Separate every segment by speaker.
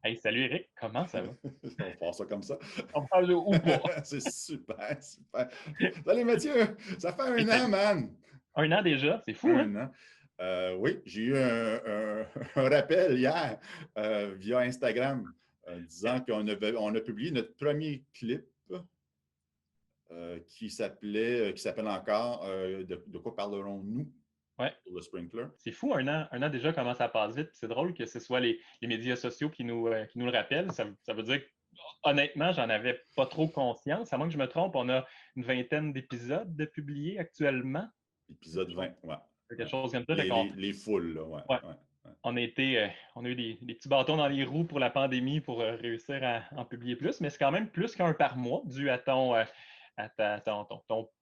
Speaker 1: Hey, salut Eric, comment ça va?
Speaker 2: On va faire ça comme ça.
Speaker 1: On parle de ou pas?
Speaker 2: C'est super, super. Salut Mathieu, ça fait
Speaker 1: Hey,
Speaker 2: un an,
Speaker 1: salut.
Speaker 2: man.
Speaker 1: Un an déjà, c'est fou, hein?
Speaker 2: Un an. Oui, j'ai eu un rappel hier via Instagram disant on a publié notre premier clip qui s'appelle encore de quoi parlerons-nous
Speaker 1: Ouais,
Speaker 2: pour le sprinkler.
Speaker 1: c'est fou, un an déjà, comment ça passe vite. C'est drôle que ce soit les médias sociaux qui nous le rappellent. Ça veut dire que, honnêtement, j'en avais pas trop conscience. À moins que je me trompe, on a une vingtaine d'épisodes de publiés actuellement.
Speaker 2: Épisode
Speaker 1: Quelque chose,
Speaker 2: 20, ouais.
Speaker 1: quelque
Speaker 2: Ouais.
Speaker 1: chose comme ça. Fait
Speaker 2: Les foules, là, ouais,
Speaker 1: ouais,
Speaker 2: ouais, ouais.
Speaker 1: on a eu des petits bâtons dans les roues pour la pandémie pour réussir à en publier plus, mais c'est quand même plus qu'un par mois, dû à ton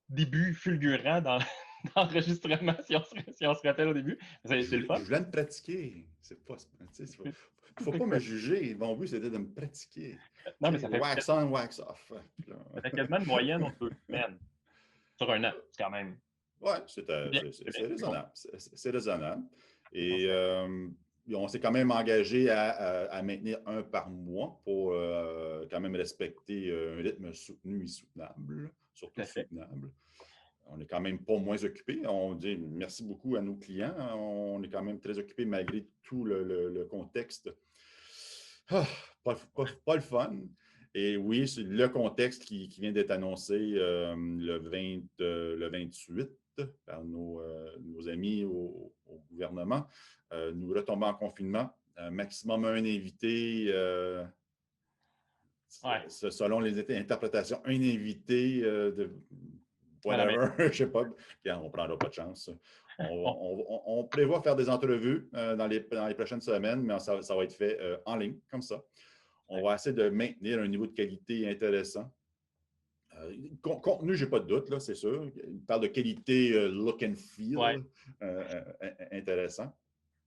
Speaker 1: début fulgurant dans l'enregistrement, si on se rappelle au début. C'est le
Speaker 2: Je
Speaker 1: fun.
Speaker 2: voulais me pratiquer. C'est pas, tu sais, faut pas me juger. Mon but, c'était de me pratiquer.
Speaker 1: Non, mais
Speaker 2: Tu sais, wax on, wax off. Puis là,
Speaker 1: ça fait quasiment une moyenne aux 2 semaines sur un an. C'est quand même
Speaker 2: ouais,
Speaker 1: c'est bien,
Speaker 2: c'est
Speaker 1: c'est bon.
Speaker 2: raisonnable. C'est raisonnable.
Speaker 1: C'est
Speaker 2: Et
Speaker 1: considéré.
Speaker 2: on s'est quand même engagé à maintenir un par mois pour quand même respecter un rythme soutenu et soutenable,
Speaker 1: Tout
Speaker 2: surtout
Speaker 1: à fait.
Speaker 2: soutenable. On n'est quand même pas moins occupé. On dit merci beaucoup à nos clients. On est quand même très occupé malgré tout le contexte. Ah, pas le fun. Et oui, c'est le contexte qui vient d'être annoncé le 28 par nos amis au gouvernement. Nous retombons en confinement. Maximum un invité,
Speaker 1: Ouais,
Speaker 2: selon les interprétations, un invité de
Speaker 1: à la maison.
Speaker 2: whatever, je ne sais pas. On ne prendra pas de chance.
Speaker 1: Bon,
Speaker 2: On prévoit faire des entrevues dans les prochaines semaines, mais ça va être fait en ligne, comme ça. On
Speaker 1: ouais.
Speaker 2: va essayer de maintenir un niveau de qualité intéressant. Contenu, je n'ai pas de doute, là, c'est sûr. Il parle de qualité look and
Speaker 1: Ouais.
Speaker 2: feel intéressant.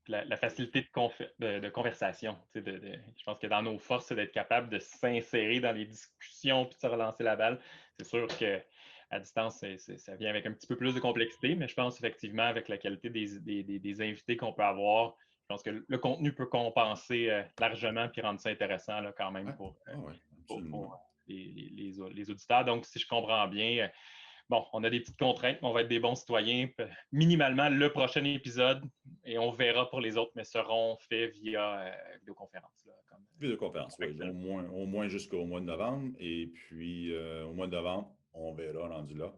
Speaker 1: La facilité de conversation. Je pense que dans nos forces, c'est d'être capable de s'insérer dans les discussions puis de se relancer la balle. C'est sûr qu'à distance, ça vient avec un petit peu plus de complexité, mais je pense effectivement avec la qualité des invités qu'on peut avoir, je pense que le contenu peut compenser largement puis rendre ça intéressant là, quand même
Speaker 2: Ouais, ouais,
Speaker 1: pour
Speaker 2: absolument.
Speaker 1: les auditeurs. Donc, si je comprends bien, bon, on a des petites contraintes, mais on va être des bons citoyens. Minimalement, le prochain épisode, et on verra pour les autres, mais seront faits via vidéoconférence. Là,
Speaker 2: Vidéoconférence,
Speaker 1: comme
Speaker 2: oui. Au moins jusqu'au mois de novembre. Et puis, au mois de novembre, on verra rendu là.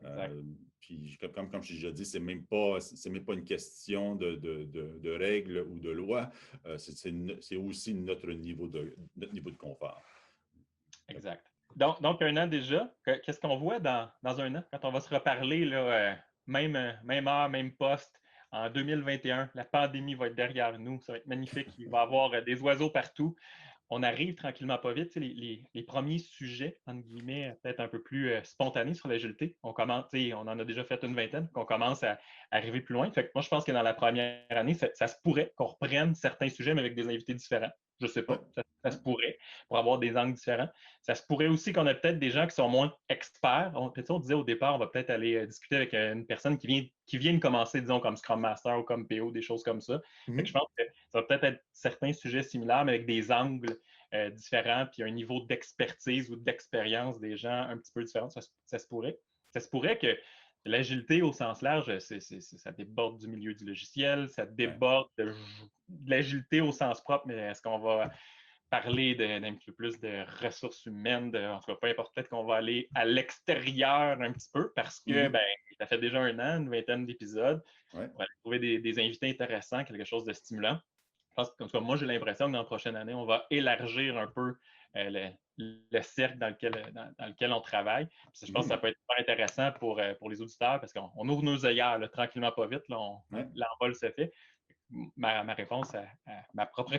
Speaker 1: exact.
Speaker 2: Puis, comme je t'ai déjà dit, c'est même pas une question de règles ou de loi. C'est aussi notre niveau de confort.
Speaker 1: Exact. Donc, un an déjà, qu'est-ce qu'on voit dans un an quand on va se reparler, là, même heure, même poste, en 2021, la pandémie va être derrière nous, ça va être magnifique, il va y avoir des oiseaux partout. On arrive tranquillement pas vite. Les premiers sujets, entre guillemets, peut-être un peu plus spontanés sur l'agilité, on en a déjà fait une vingtaine, qu'on commence à arriver plus loin. Fait que moi, je pense que dans la première année, ça se pourrait qu'on reprenne certains sujets, mais avec des invités différents. Je ne sais
Speaker 2: Oui,
Speaker 1: pas, ça
Speaker 2: oui.
Speaker 1: se pourrait, pour avoir des angles différents. Ça se pourrait aussi qu'on ait peut-être des gens qui sont moins experts. On disait au départ, on va peut-être aller discuter avec une personne qui vient de commencer, disons, comme Scrum Master ou comme PO, des choses comme ça. Fait que je
Speaker 2: Mhm.
Speaker 1: pense que ça va peut-être être certains sujets similaires, mais avec des angles différents, puis un niveau d'expertise ou d'expérience des gens un petit peu différent. Ça se pourrait. Ça se pourrait que l'agilité au sens large, ça déborde du milieu du logiciel, ça
Speaker 2: Ouais.
Speaker 1: déborde de l'agilité au sens propre, mais est-ce qu'on va parler d'un petit peu plus de ressources humaines, en tout cas, peu importe, peut-être qu'on va aller à l'extérieur un petit peu parce que,
Speaker 2: Mhm.
Speaker 1: ben, ça fait déjà un an, une vingtaine d'épisodes.
Speaker 2: Ouais.
Speaker 1: On va aller trouver des invités intéressants, quelque chose de stimulant. Je pense que, en tout cas, moi, j'ai l'impression que dans la prochaine année, on va élargir un peu le cercle dans lequel on travaille. Puis je pense que ça
Speaker 2: Mhm.
Speaker 1: peut être super intéressant pour les auditeurs parce qu'on ouvre nos œillères là, tranquillement, pas vite. Là,
Speaker 2: Ouais.
Speaker 1: l'envol se fait. Ma réponse à ma propre,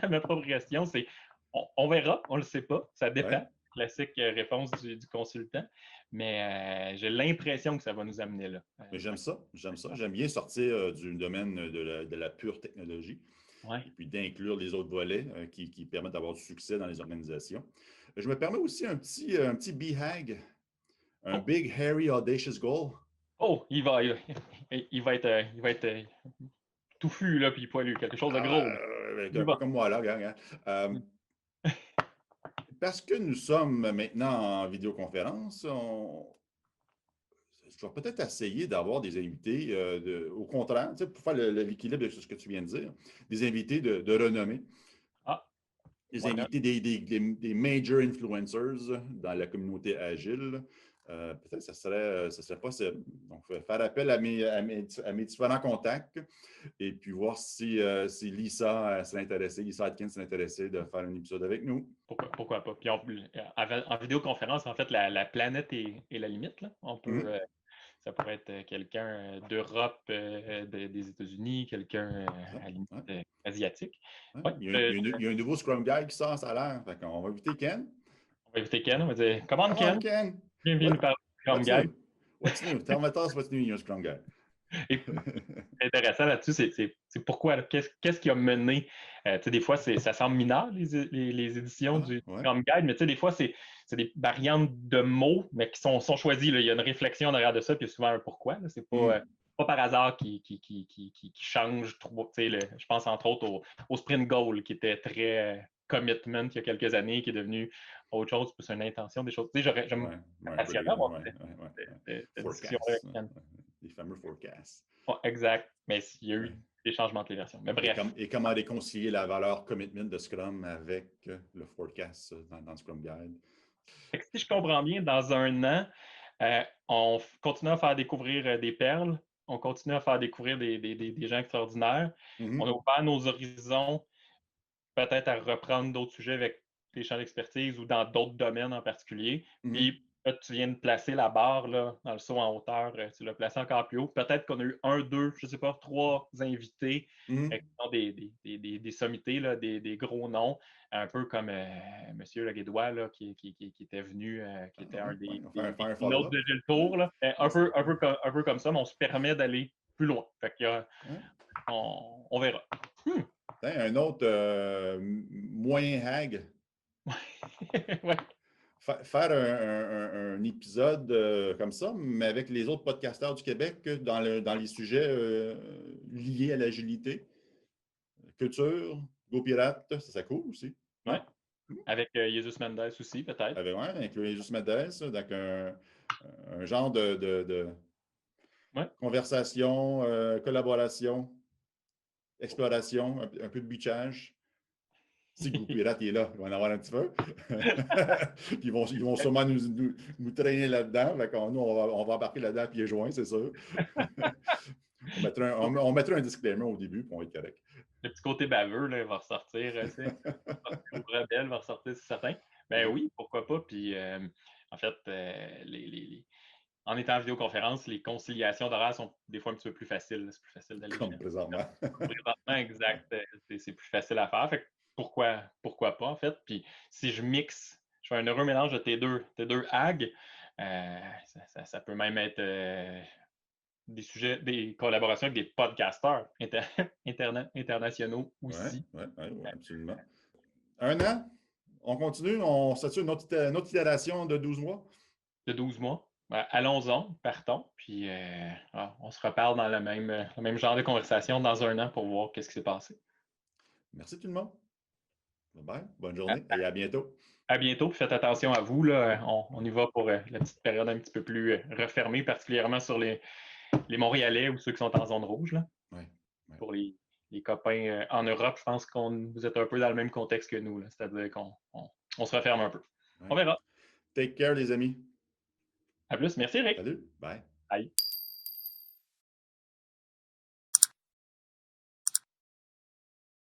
Speaker 1: ma propre question, c'est on verra, on ne le sait pas, ça
Speaker 2: Ouais.
Speaker 1: dépend. Classique réponse du consultant, mais j'ai l'impression que ça va nous amener là.
Speaker 2: Mais j'aime ça, j'aime ça. J'aime bien sortir du domaine de la pure technologie
Speaker 1: Ouais.
Speaker 2: et puis d'inclure les autres volets qui permettent d'avoir du succès dans les organisations. Je me permets aussi un petit BHAG, un
Speaker 1: Oh,
Speaker 2: Big Hairy Audacious Goal.
Speaker 1: oh, il va être touffu, là, puis poilu, quelque chose de gros. Là.
Speaker 2: Un
Speaker 1: Du
Speaker 2: peu
Speaker 1: bas.
Speaker 2: comme moi, là, regarde. Parce que nous sommes maintenant en vidéoconférence, je vais peut-être essayer d'avoir des invités, au contraire, tu sais, pour faire l'équilibre de ce que tu viens de dire, des invités de renommée,
Speaker 1: Ah,
Speaker 2: des
Speaker 1: why not?
Speaker 2: invités des major influencers dans la communauté agile. Peut-être que ça serait possible. Donc, faire appel à mes différents contacts et puis voir si Lisa serait intéressée, Lisa Atkins serait intéressée de faire un épisode avec nous.
Speaker 1: Pourquoi pas? Puis en vidéoconférence, en fait, la planète est la limite. Là. On peut, ça pourrait être quelqu'un d'Europe, des États-Unis, quelqu'un à la limite
Speaker 2: Ouais.
Speaker 1: asiatique.
Speaker 2: Ouais.
Speaker 1: Ouais,
Speaker 2: Il y a un nouveau Scrum Guy qui sort, ça a l'air. Fait qu'on va inviter Ken.
Speaker 1: on va inviter Ken. On va dire Come on,
Speaker 2: Come on,
Speaker 1: Ken.
Speaker 2: Ken.
Speaker 1: Viens nous parler de Scrum
Speaker 2: What's
Speaker 1: Guide.
Speaker 2: new? What's new? Tell us what's new in your Scrum Guide.
Speaker 1: Et intéressant là-dessus, c'est pourquoi, qu'est-ce qui a mené. Des fois, ça semble mineur, les éditions du
Speaker 2: Ouais.
Speaker 1: Scrum Guide, mais des fois, c'est des variantes de mots, mais qui sont choisis. Là. Il y a une réflexion derrière de ça, puis il y a souvent un pourquoi. C'est pas par hasard qui change trop. Je pense entre autres au Sprint Goal, qui était très commitment il y a quelques années, qui est devenu autre chose, plus une intention, des choses. J'aime passionnant avoir cette discussion-là.
Speaker 2: Forecast. Les fameux forecasts.
Speaker 1: Oh, exact. Mais il y a eu des changements de version. Mais bref.
Speaker 2: Et comment réconcilier la valeur commitment de Scrum avec le forecast dans Scrum Guide?
Speaker 1: Si je comprends bien, dans un an, on continue à faire découvrir des perles, on continue à faire découvrir des gens extraordinaires. On a ouvert nos horizons peut-être à reprendre d'autres sujets avec des champs d'expertise ou dans d'autres domaines en particulier. Puis là, tu viens de placer la barre là, dans le saut en hauteur, tu l'as placé encore plus haut. Peut-être qu'on a eu 1, 2, je ne sais pas, 3 invités qui sont des sommités, là, des gros noms, un peu comme M. Leguédois là, qui était venu, qui était un des pilotes de Gilles Tour. Là. Un peu comme ça, mais on se permet d'aller plus loin. Fait que, on verra.
Speaker 2: Un autre moyen hag.
Speaker 1: Ouais.
Speaker 2: Faire un épisode comme ça, mais avec les autres podcasteurs du Québec dans les sujets liés à l'agilité. Culture, Go Pirate, ça serait cool aussi.
Speaker 1: Ouais. Avec Jesus Mendes aussi, peut-être.
Speaker 2: Avec le Jesus Mendes, donc un genre de conversation, collaboration, exploration, un peu de beachage. Si le groupe pirate est là, il va en avoir un petit peu. ils vont sûrement nous traîner là-dedans. Nous, on va embarquer là-dedans à pieds joints, c'est sûr. on mettra un disclaimer au début, puis on va être correct.
Speaker 1: Le petit côté baveux, là, va ressortir. Le rebelle va ressortir, c'est certain. Ben oui, pourquoi pas. Puis, en fait, en étant en vidéoconférence, les conciliations d'horaires sont des fois un petit peu plus faciles. C'est plus facile d'aller.
Speaker 2: Comme présentement.
Speaker 1: Présentement, exact. C'est plus facile à faire. Fait que pourquoi pas, en fait. Puis si je mixe, je fais un heureux mélange de tes deux hags, ça peut même être des sujets, des collaborations avec des podcasteurs internationaux aussi.
Speaker 2: Oui, absolument. Un an, on continue, on statue une autre itération de 12 mois.
Speaker 1: De 12 mois. Allons-en, partons, puis on se reparle dans le même genre de conversation dans un an pour voir qu'est-ce qui s'est passé.
Speaker 2: Merci tout le monde. Bye, bonne journée et à bientôt.
Speaker 1: À bientôt, puis faites attention à vous. Là. On y va pour la petite période un petit peu plus refermée, particulièrement sur les Montréalais ou ceux qui sont en zone rouge. Là.
Speaker 2: Ouais.
Speaker 1: Pour les copains en Europe, je pense que vous êtes un peu dans le même contexte que nous. C'est-à-dire qu'on se referme un peu. Ouais. On verra.
Speaker 2: Take care, les amis.
Speaker 1: À plus. Merci, Eric.
Speaker 2: Salut. Bye.
Speaker 1: Bye.